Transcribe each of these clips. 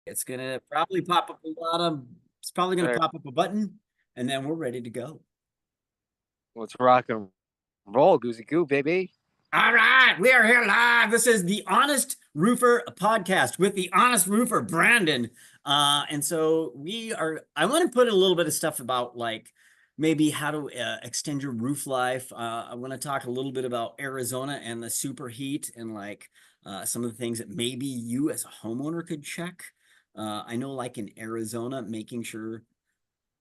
It's gonna probably pop up a lot of. It's probably gonna There. pop up a button, and then we're ready to go. Let's rock and roll, Goosey Goo, baby. All right, we are here live. This is the Honest Roofer podcast with the Honest Roofer, Brandon. And so we are. I want to put in a little bit of stuff about like maybe how to extend your roof life. I want to talk a little bit about Arizona and the superheat and like some of the things that maybe you as a homeowner could check. I know, like in Arizona, making sure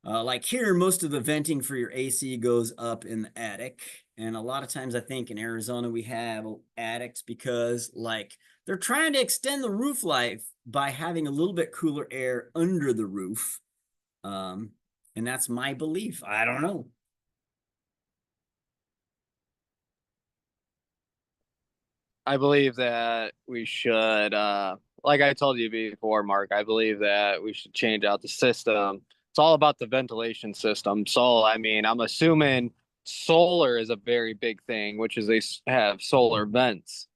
like here, most of the venting for your AC goes up in the attic. And a lot of times I think in Arizona we have attics because like they're trying to extend the roof life by having a little bit cooler air under the roof. Um, and that's my belief. I don't know. I believe that we should, like I told you before, Mark, I believe that we should change out the system. It's all about the ventilation system. So, I mean, I'm assuming solar is a very big thing, which is have solar vents,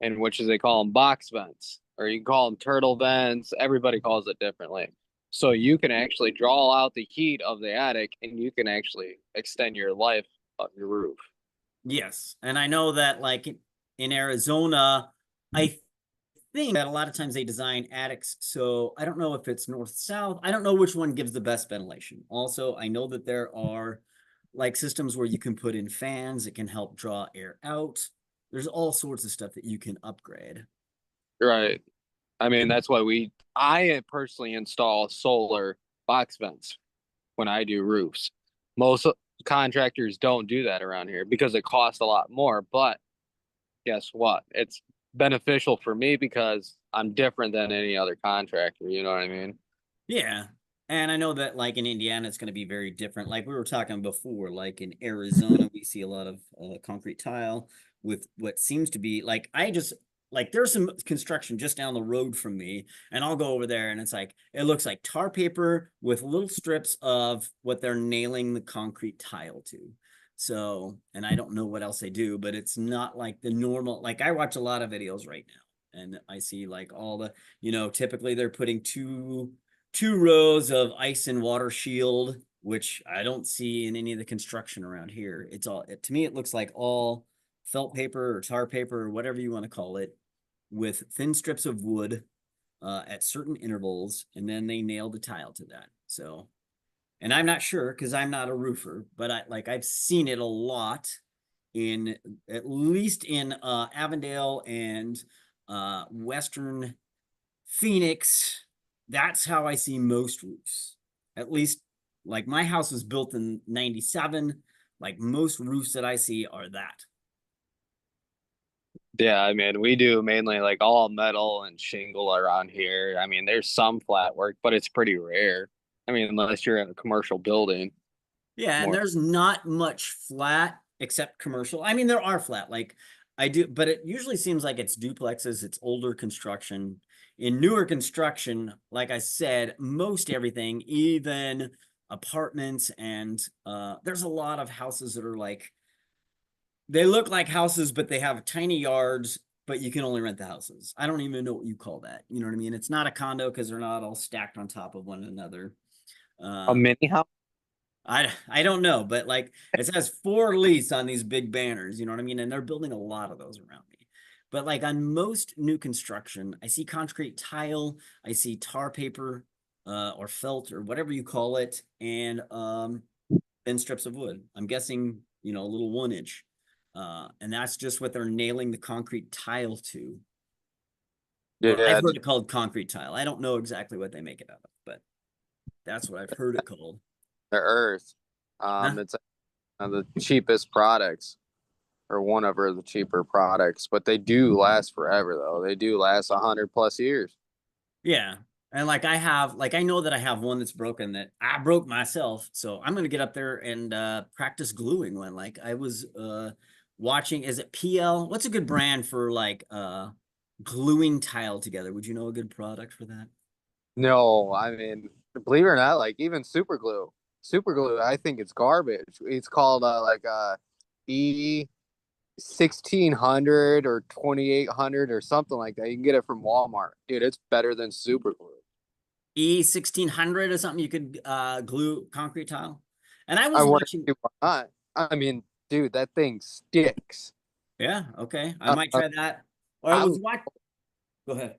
and which is they call them box vents, or you can call them turtle vents. Everybody calls it differently. So you can actually draw out the heat of the attic, and you can actually extend your life of your roof. Yes. And I know that like in Arizona, I think that a lot of times they design attics. So I don't know if it's north south. I don't know which one gives the best ventilation. Also, I know that there are like systems where you can put in fans that can help draw air out. There's all sorts of stuff that you can upgrade. Right. I mean, that's why I personally install solar box vents when I do roofs. Most contractors don't do that around here because it costs a lot more. But guess what? It's beneficial for me because I'm different than any other contractor. You know what I mean? Yeah. And I know that like in Indiana, it's going to be very different. Like we were talking before, like in Arizona, we see a lot of concrete tile with what seems to be like, I just like there's some construction just down the road from me, and I'll go over there and it's like, it looks like tar paper with little strips of what they're nailing the concrete tile to. So, and I don't know what else they do, but it's not like the normal, like I watch a lot of videos right now and I see like all the, typically they're putting two rows of ice and water shield, which I don't see in any of the construction around here. It's all to me, it looks like all felt paper or tar paper or whatever you want to call it, with thin strips of wood at certain intervals, and then they nail the tile to that. So, and I'm not sure because I'm not a roofer, but I've seen it a lot in at least in Avondale and Western Phoenix. That's how I see most roofs. At least, like my house was built in '97. Like most roofs that I see are that. Yeah, I mean, we do mainly like all metal and shingle around here. I mean, there's some flat work, but it's pretty rare. I mean, unless you're in a commercial building, Yeah, and more. there's not much flat except commercial. I mean, there are flat, like I do, but it usually seems like it's duplexes, it's older construction. In newer construction, like I said, most everything, even apartments, and there's a lot of houses that are like they look like houses, but they have tiny yards, but you can only rent the houses. I don't even know what you call that. You know what I mean? It's not a condo because they're not all stacked on top of one another. A Uh, mini house? I don't know, but like it says for lease on these big banners. You know what I mean? And they're building a lot of those around me. But like on most new construction, I see concrete tile, I see tar paper, or felt or whatever you call it, and thin strips of wood. I'm guessing, a little 1 inch. And that's just what they're nailing the concrete tile to. Or I've Yeah, heard it called concrete tile. I don't know exactly what they make it out of, but that's what I've heard it called. the earth. Huh? It's the cheapest products, or one of the cheaper products, but they do last forever though. They do last 100 plus years. Yeah. And like I know that I have one that's broken that I broke myself. So I'm gonna get up there and practice gluing one. Like I was watching, is it PL? What's a good brand for like gluing tile together? Would you know a good product for that? No, I mean, believe it or not, like even super glue, I think it's garbage. It's called E 1600 or 2800 or something like that. You can get it from Walmart, dude. It's better than super glue. E1600 or something, you could glue concrete tile. And I I was wouldn't watching. see why not. I mean, dude, that thing sticks. Yeah, okay. I Uh, might uh, try that. Or I I was was watching. Go ahead.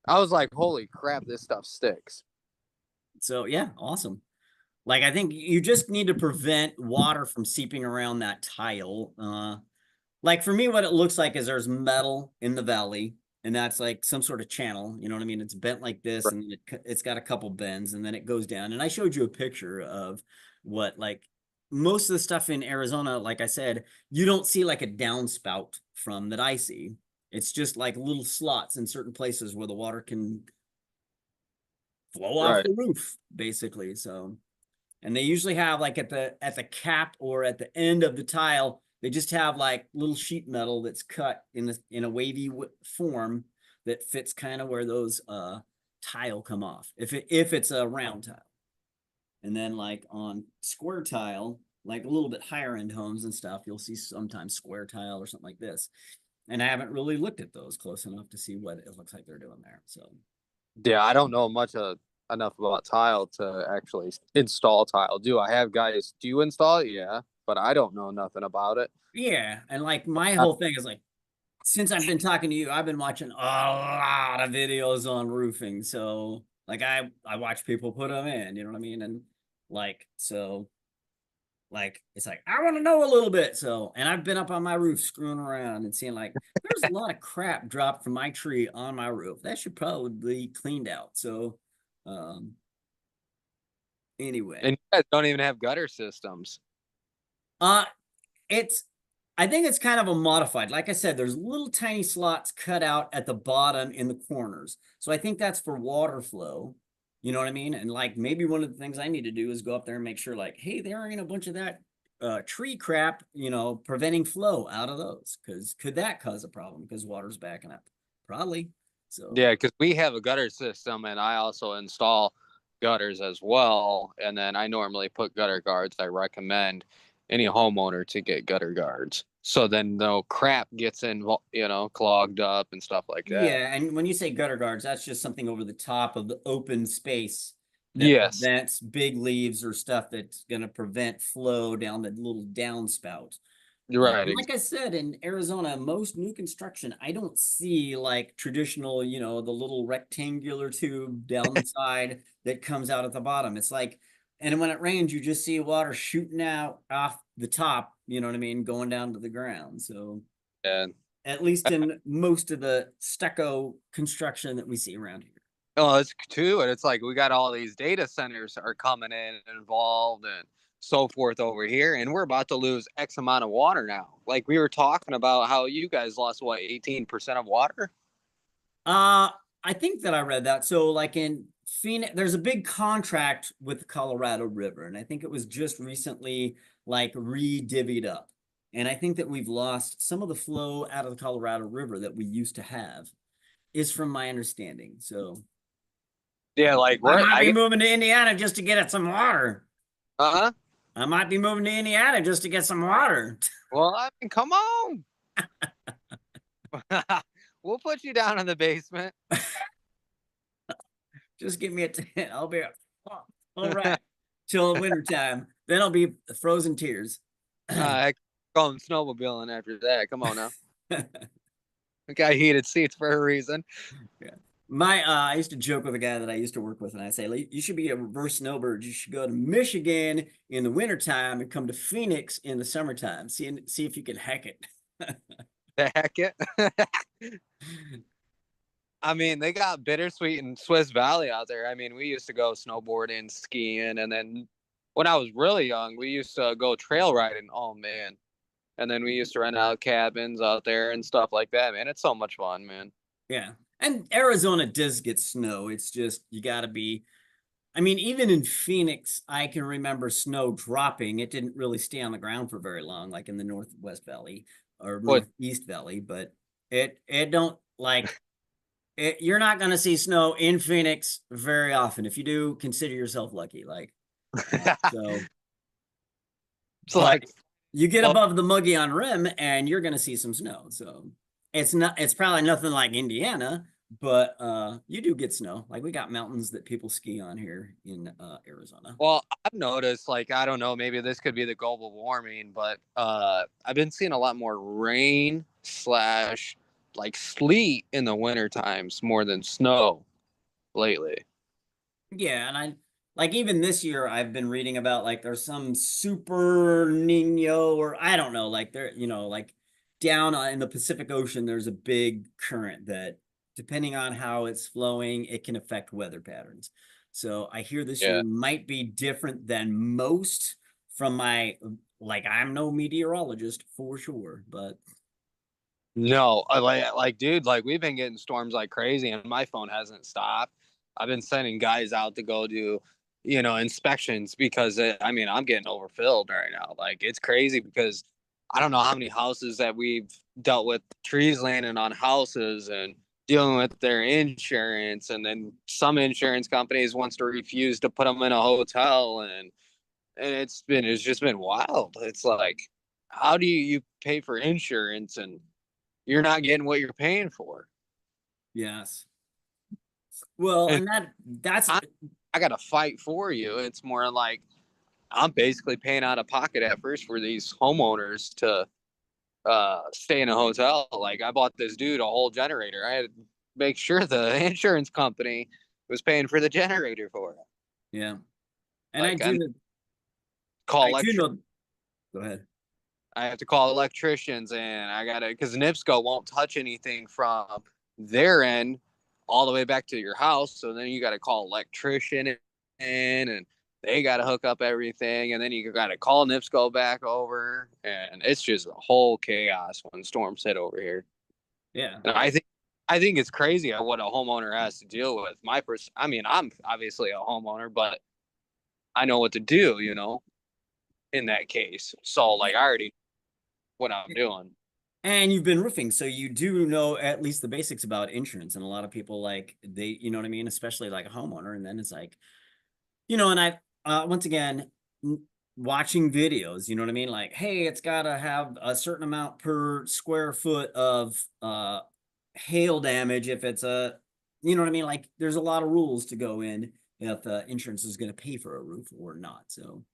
I was like, holy crap, this stuff sticks. So yeah, awesome. Like I think you just need to prevent water from seeping around that tile. Like for me, what it looks like is there's metal in the valley, and that's like some sort of channel. You know what I mean? It's bent like this, and it's got a couple bends, and then it goes down. And I showed you a picture of what like most of the stuff in Arizona. Like I said, you don't see like a downspout from that I see. It's just like little slots in certain places where the water can flow off Right. the roof, basically. So and they usually have like at the cap or at the end of the tile, they just have like little sheet metal that's cut in a wavy form that fits kind of where those tile come off, if it's a round tile. And then like on square tile, like a little bit higher end homes and stuff, you'll see sometimes square tile or something like this. And I haven't really looked at those close enough to see what it looks like they're doing there. So Yeah, I don't know enough about tile to actually install tile. Do I have guys do install it? Yeah, but I don't know nothing about it. yeah, and like my Uh, whole thing is like since I've been talking to you, I've been watching a lot of videos on roofing. So like I watch people put them in, you know what I mean? And like so like it's like I want to know a little bit. So and I've been up on my roof screwing around and seeing like there's a lot of crap dropped from my tree on my roof. That should probably be cleaned out. So um anyway. and you guys don't even have gutter systems. Uh it's I think it's kind of a modified. Like I said, there's little tiny slots cut out at the bottom in the corners. So I think that's for water flow. You know what I mean? And like maybe one of the things I need to do is go up there and make sure, like, hey, there ain't a bunch of that tree crap, preventing flow out of those. Because could that cause a problem because water's backing up? Probably. So Yeah, because we have a gutter system, and I also install gutters as well. And then I normally put gutter guards. I recommend any homeowner to get gutter guards, so then no crap gets in, clogged up and stuff like that. yeah, and when you say gutter guards, that's just something over the top of the open space that Yes, prevents big leaves or stuff that's going to prevent flow down the little downspout. you're right. And like I said, in Arizona, most new construction, I don't see like traditional, the little rectangular tube down the side that comes out at the bottom. It's like, and when it rains, you just see water shooting out off the top, you know what I mean, going down to the ground. So And at least in most of the stucco construction that we see around here. oh, it's too, and it's like we got all these data centers are coming in and involved and so forth over here, and we're about to lose X amount of water now. Like we were talking about how you guys lost what 18% of water. Uh, I think that I read that. So, like in Phoenix, there's a big contract with the Colorado River, and I think it was just recently like re-divvied up. And I think that we've lost some of the flow out of the Colorado River that we used to have, is from my understanding. So Yeah, like I we're might I be get moving to Indiana just to get at some water. huh. I might be moving to Indiana just to get some water. Well, I mean, come on. We'll put you down in the basement. Just give me a tent. I'll be all right till winter time. Then I'll be frozen tears. Heck, going snowmobiling after that. Come on now. We got heated seats for a reason. Yeah. I used to joke with a guy that I used to work with, and I say, you should be a reverse snowbird. You should go to Michigan in the wintertime and come to Phoenix in the summertime. See if you can hack it. The heck it. I mean, they got Bittersweet and Swiss Valley out there. I mean, we used to go snowboarding, skiing, and then when I was really young, we used to go trail riding. Oh man. And then we used to rent out cabins out there and stuff like that, man. It's so much fun, man. Yeah. And Arizona does get snow. It's just you got to be. I mean, even in Phoenix, I can remember snow dropping. It didn't really stay on the ground for very long, like in the Northwest Valley or But Northeast Valley, but it don't like you're not going to see snow in Phoenix very often. If you do, consider yourself lucky. Like, so, it's but like, you get well, above the Mogollon Rim and you're going to see some snow. So it's probably nothing like Indiana, but you do get snow. Like we got mountains that people ski on here in Arizona. Well, I've noticed, like, I don't know, maybe this could be the global warming, but I've been seeing a lot more rain slash like sleet in the winter times more than snow lately. Yeah, and I like even this year I've been reading about like there's some super Nino or I don't know, like there, like down in the Pacific Ocean, there's a big current that depending on how it's flowing, it can affect weather patterns. So I hear this year Yeah. might be different than most from my like I'm no meteorologist for sure, but No, dude, like we've been getting storms like crazy, and my phone hasn't stopped. I've been sending guys out to go do, inspections because I mean, I'm getting overfilled right now. Like it's crazy because I don't know how many houses that we've dealt with trees landing on houses and dealing with their insurance, and then some insurance companies wants to refuse to put them in a hotel, and it's just been wild. It's like, how do you pay for insurance and you're not getting what you're paying for? yes. Well, And and that's I, I got to fight for you. It's more like I'm basically paying out of pocket at first for these homeowners to stay in a hotel. Like I bought this dude a whole generator. I had to make sure the insurance company was paying for the generator for it. yeah. And Like I call I do electric. know go ahead. I have to call electricians, and I gotta because NIPSCO won't touch anything from their end all the way back to your house. So then you got to call electrician in, and they got to hook up everything, and then you got to call NIPSCO back over, and it's just a whole chaos when storms hit over here. Yeah. And I think it's crazy what a homeowner has to deal with. I mean, I'm obviously a homeowner, but I know what to do, in that case. So like, I already know what I'm doing. And you've been roofing, so you do know at least the basics about insurance. And a lot of people like you know what I mean, especially like a homeowner. And then it's like, and I once again watching videos, you know what I mean? Like, hey, it's gotta have a certain amount per square foot of hail damage if it's you know what I mean? Like there's a lot of rules to go in if insurance is gonna pay for a roof or not. So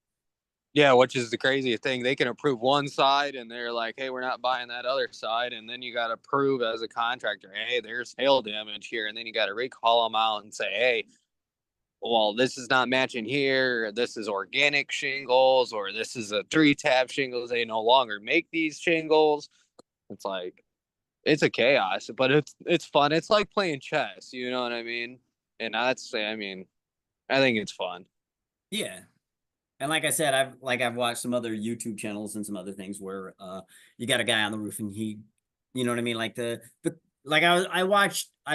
Yeah, which is the craziest thing. They can approve one side and they're like, hey, we're not buying that other side. And then you got to prove as a contractor, hey, there's hail damage here. And then you got to recall them out and say, hey, well, this is not matching here. This is organic shingles, or this is a 3-tab shingles. They no longer make these shingles. It's like, it's a chaos, but it's fun. It's like playing chess. You know what I mean? And I mean, I think it's fun. yeah. And like I said, I've watched some other YouTube channels and some other things where you got a guy on the roof and he, you know what I mean, like the like I've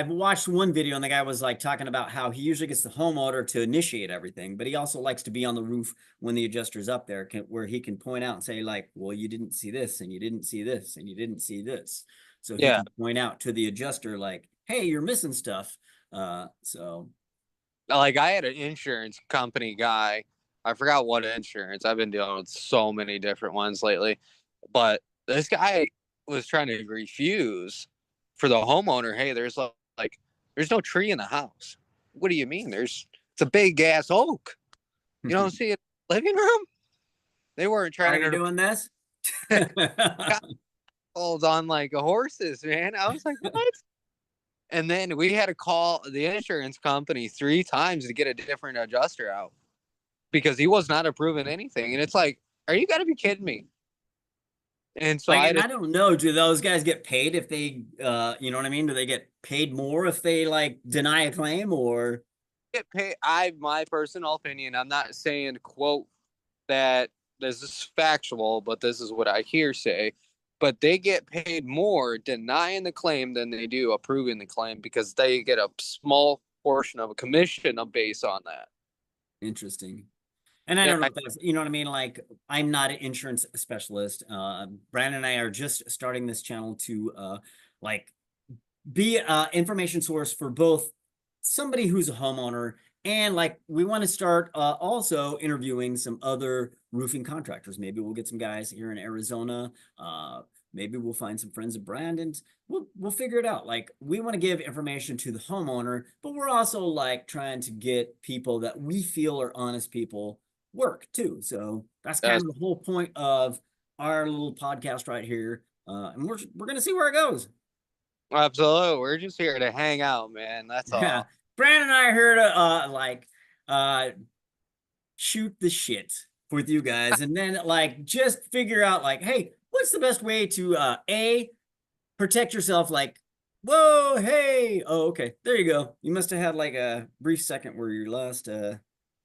watched one video and the guy was like talking about how he usually gets the homeowner to initiate everything, but he also likes to be on the roof when the adjuster's up there where he can point out and say like, well, you didn't see this and you didn't see this and you didn't see this, so he Yeah. can point out to the adjuster like, hey, you're missing stuff. So Like I had an insurance company guy. I forgot what insurance. I've been dealing with so many different ones lately. But this guy was trying to refuse for the homeowner, hey, like there's no tree in the house. What do you mean? It's a big ass oak. You don't see it in the living room? They weren't are trying you to doing this? hold on like a horses, man. I was like, what? And then we had to call the insurance company 3 times to get a different adjuster out because he was not approving anything. And it's like, are you got to be kidding me? And so Like, I and just I don't know, do those guys get paid if they, you know what I mean? Do they get paid more if they like deny a claim or? get paid. My personal opinion, I'm not saying quote that this is factual, but this is what I hear say. But they get paid more denying the claim than they do approving the claim because they get a small portion of a commission based on that. Interesting. And I And don't know if that's, you know what I mean? Like, I'm not an insurance specialist. Brandon and I are just starting this channel to, like, be information source for both somebody who's a homeowner and like we want to start also interviewing some other roofing contractors. Maybe we'll get some guys here in Arizona, Maybe we'll find some friends of Brandon's. We'll figure it out. Like we want to give information to the homeowner, but we're also like trying to get people that we feel are honest people work too. So that's kind Yes, of the whole point of our little podcast right here. And we're gonna see where it goes. absolutely. We're just here to hang out, man. That's Yeah. all. Brandon and I are here to uh shoot the shit with you guys and then like just figure out like, hey, what's the best way to a protect yourself like whoa hey oh okay there you go you must have had like a brief second where you lost a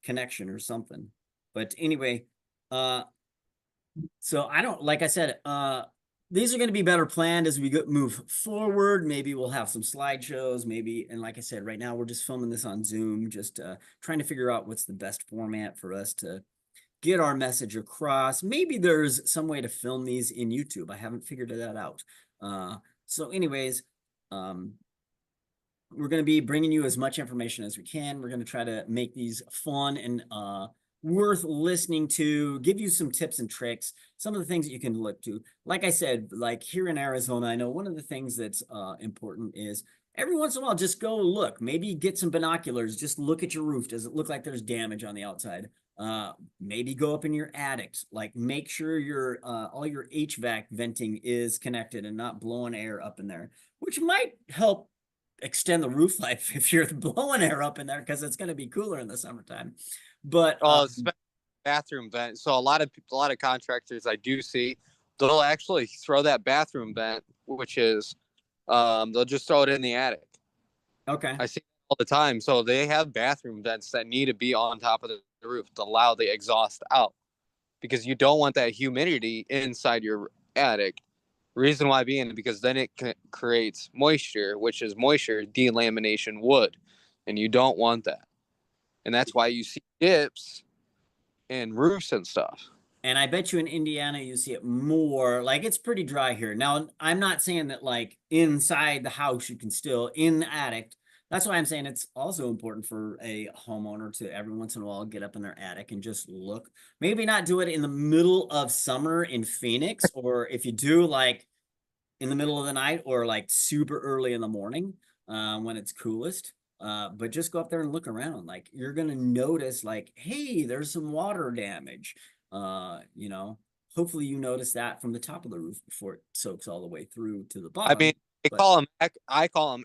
connection or something but anyway uh so I don't like I said these are going to be better planned as we move forward. Maybe we'll have some slideshows maybe and like I said right now we're just filming this on Zoom just trying to figure out what's the best format for us to get our message across. Maybe there's some way to film these in YouTube. I haven't figured that out. So anyways, um, we're going to be bringing you as much information as we can. We're going to try to make these fun and worth listening to, give you some tips and tricks, some of the things that you can look to. Like I said, like here in Arizona, I know one of the things that's important is every once in a while, just go look, maybe get some binoculars, just look at your roof. Does it look like there's damage on the outside? Maybe go up in your attic, like make sure your all your HVAC venting is connected and not blowing air up in there, which might help extend the roof life if you're blowing air up in there because it's going to be cooler in the summertime. But Oh, bathroom vent. So a lot of contractors I do see, they'll actually throw that bathroom vent, which is they'll just throw it in the attic. okay, I see it all the time. So they have bathroom vents that need to be on top of the roof to allow the exhaust out because you don't want that humidity inside your attic. Reason why being because then it creates moisture, which is moisture delamination wood, and you don't want that. And that's why you see dips and roofs and stuff. and I bet you in Indiana you see it more. Like it's pretty dry here. Now, I'm not saying that like inside the house you can still in the attic. That's why I'm saying it's also important for a homeowner to every once in a while get up in their attic and just look. Maybe not do it in the middle of summer in Phoenix, or if you do like in the middle of the night or like super early in the morning when it's coolest. But just go up there and look around. Like you're gonna notice, like, hey, there's some water damage. You know, hopefully you notice that from the top of the roof before it soaks all the way through to the I mean, bottom. they But call them I call them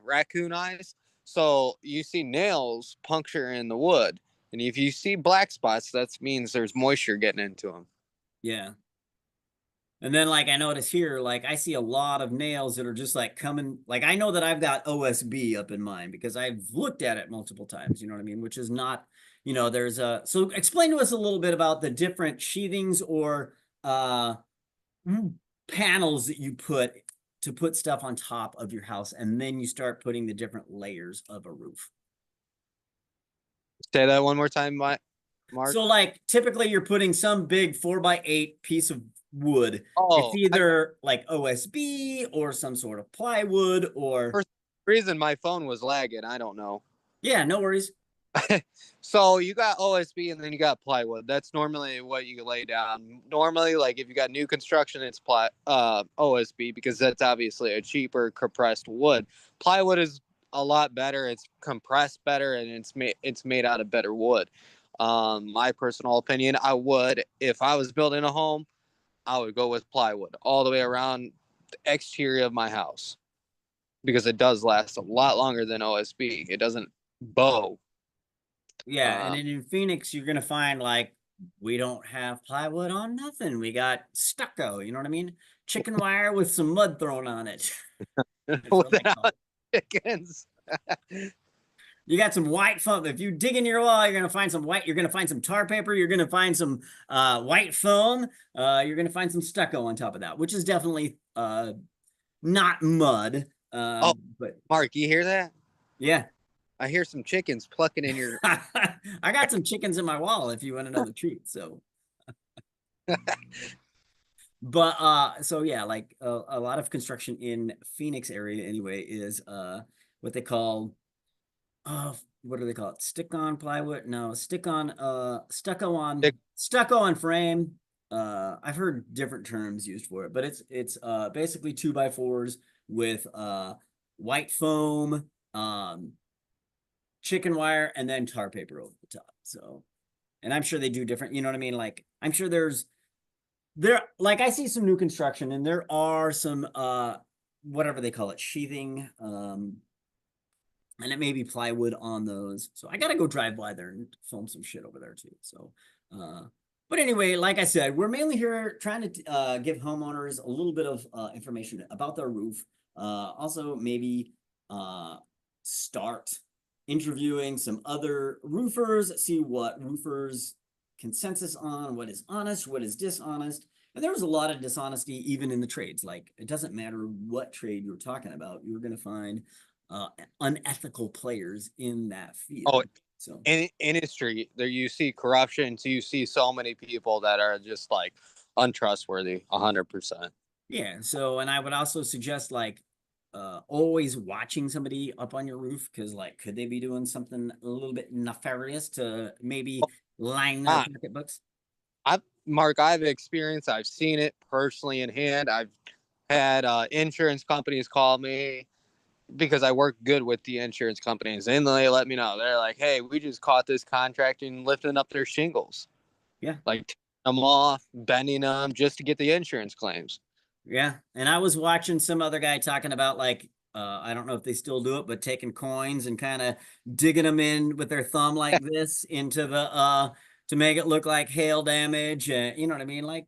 raccoon eyes. So you see nails puncture in the wood, and if you see black spots, that means there's moisture getting into them. yeah. And then like I notice here, like I see a lot of nails that are just like coming. Like I know that I've got OSB up in mine because I've looked at it multiple times, you know what I mean? Which is not, there's a so explain to us a little bit about the different sheathings or uh panels that you put to put stuff on top of your house, and then you start putting the different layers of a roof. Say that one more time, Mark. So like typically you're putting some big 4x8 piece of wood. It's Oh, either like OSB or some sort of plywood or for some reason my phone was lagging. I don't know. yeah, no worries. So you got OSB and then you got plywood. That's normally what you lay down. Normally, like if you got new construction, it's OSB because that's obviously a cheaper compressed wood. Plywood is a lot better. It's compressed better and it's made out of better wood. My personal opinion, I would if I was building a home, I would go with plywood all the way around the exterior of my house because it does last a lot longer than OSB. It doesn't bow. Yeah, and Um, then in Phoenix you're gonna find like we don't have plywood on nothing. We got stucco, you know what I mean? Chicken wire with some mud thrown on it. That's what I call without it. chickens. You got some white foam. If you dig in your wall, you're gonna find some white. You're gonna find some tar paper. You're gonna find some white foam. You're gonna find some stucco on top of that, which is definitely not mud. Oh, But Mark, you hear that? yeah, I hear some chickens plucking in your. I got some chickens in my wall. If you want to know the truth, so. But so yeah, like a lot of construction in Phoenix area anyway is what they call what do they call it? Stick on plywood? No, stick on stucco on frame. I've heard different terms used for it, but it's basically 2x4s with white foam, chicken wire, and then tar paper over the top. So, and I'm sure they do different, you know what I mean? Like, I'm sure there like I see some new construction and there are some whatever they call it, sheathing, and it may be plywood on those. So I gotta go drive by there and film some shit over there too. So but anyway, like I said, we're mainly here trying to give homeowners a little bit of information about their roof. Also maybe start interviewing some other roofers, see what roofers consensus on what is honest, what is dishonest. And there's a lot of dishonesty even in the trades. Like, it doesn't matter what trade you're talking about, you're going to find unethical players in that Oh, field. So in industry, there you see corruption. So you see so many people that are just like untrustworthy, 100%. yeah, so and I would also suggest like always watching somebody up on your roof, because like could they be doing something a little bit nefarious to maybe line their Ah, pocketbooks? Mark, I've experienced. I've seen it personally in hand. I've had insurance companies call me because I work good with the insurance companies, and they let me know. They're like, "Hey, we just caught this contractor lifting up their shingles, Yeah. like taking them off, bending them just to get the insurance claims." Yeah, and I was watching some other guy talking about like I don't know if they still do it, but taking coins and kind of digging them in with their thumb like this into the to make it look like hail damage. You know what I mean? Like,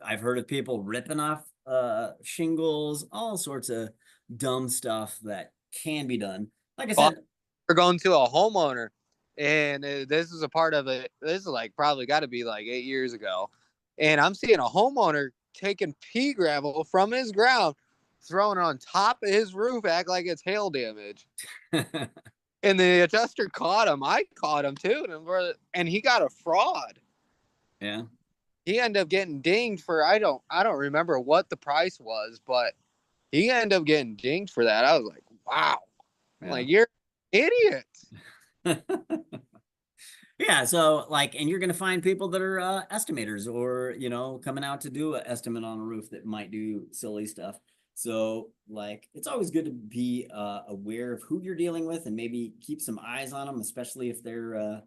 I've heard of people ripping off shingles, all sorts of dumb stuff that can be done. Like I Well, said, we're going to a homeowner, and this is a part of it. This is like probably got to be like 8 years ago, and I'm seeing a homeowner taking pea gravel from his ground, throwing it on top of his roof, act like it's hail damage. And the adjuster caught him. I caught him too, and he got a fraud. yeah, He ended up getting dinged for I don't remember what the price was, but he ended up getting dinged for that. I was like, wow, I'm yeah. like you're an idiot. Yeah, so like, and you're going to find people that are estimators, or coming out to do an estimate on a roof that might do silly stuff. So like, it's always good to be aware of who you're dealing with and maybe keep some eyes on them, especially if they're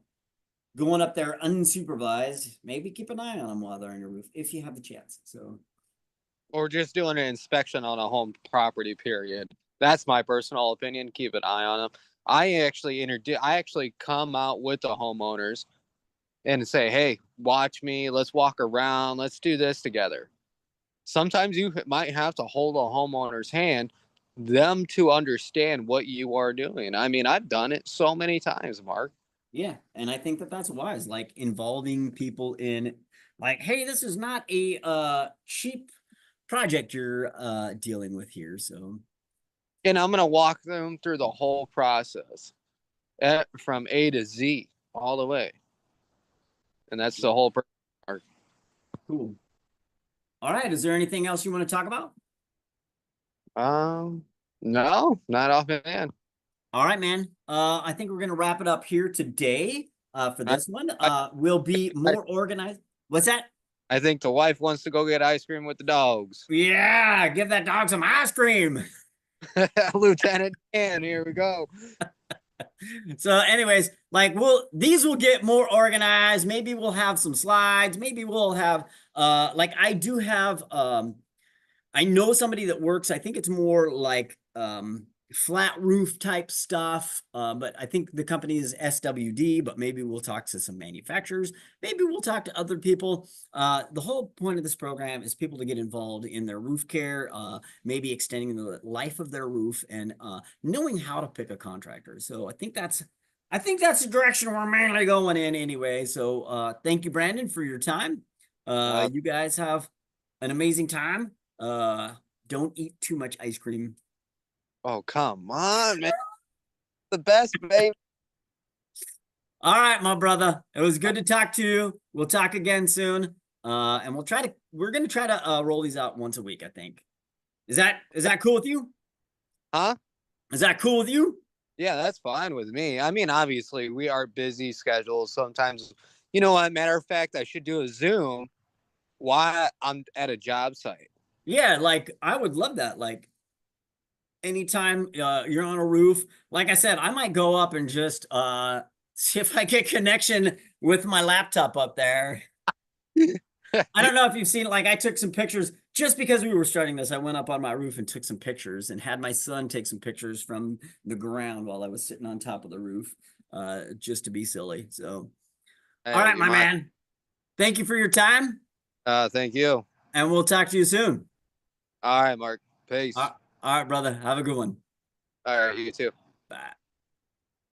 going up there unsupervised. Maybe keep an eye on them while they're on your roof if you have the chance. So Or just doing an inspection on a home property. Period. That's my personal opinion. Keep an eye on them. I actually come out with the homeowners and say, hey, watch me. Let's walk around. Let's do this together. Sometimes you might have to hold a homeowner's hand, them to understand what you are doing. I mean, I've done it so many times, Mark. yeah, and I think that that's wise, like involving people in, like, hey, this is not a cheap project you're dealing with here. So And I'm going to walk them through the whole process from A to Z all the way. And that's the whole Mark. cool. All right. Is there anything else you want to talk about? No, not offhand. All right, man. I think we're gonna wrap it up here today. For I, this one. I, We'll be more organized. What's that? I think the wife wants to go get ice cream with the dogs. Yeah, give that dog some ice cream. Lieutenant Dan, here we go. So, anyways, like these will get more organized. Maybe we'll have some slides. Maybe we'll have like I do have I know somebody that works, I think it's more like flat roof type stuff. But I think the company is SWD, but maybe we'll talk to some manufacturers. Maybe we'll talk to other people. The whole point of this program is people to get involved in their roof care, maybe extending the life of their roof, and knowing how to pick a contractor. So I think that's the direction we're mainly going in anyway. So thank you, Brandon, for your time. Uh, You guys have an amazing time. Uh, don't eat too much ice cream. oh, come on, man. The best, baby. All right, my brother. It was good to talk to you. We'll talk again soon. And we're gonna try to roll these out once a week, I think. Is that cool with you? Huh? Is that cool with you? Yeah, that's fine with me. I mean, obviously, we are busy schedules. Sometimes, you know what? Matter of fact, I should do a Zoom Why I'm at a job site? Yeah, like I would love that. Like anytime you're on a roof, like I said, I might go up and just see if I get connection with my laptop up there. I don't know if you've seen, like, I took some pictures just because we were starting this. I went up on my roof and took some pictures and had my son take some pictures from the ground while I was sitting on top of the roof, just to be silly. So, all Hey, right, you my might. man. Thank you for your time, Thank you. and we'll talk to you soon. All right, Mark. Peace. All right, brother. Have a good one. All right, you too. Bye.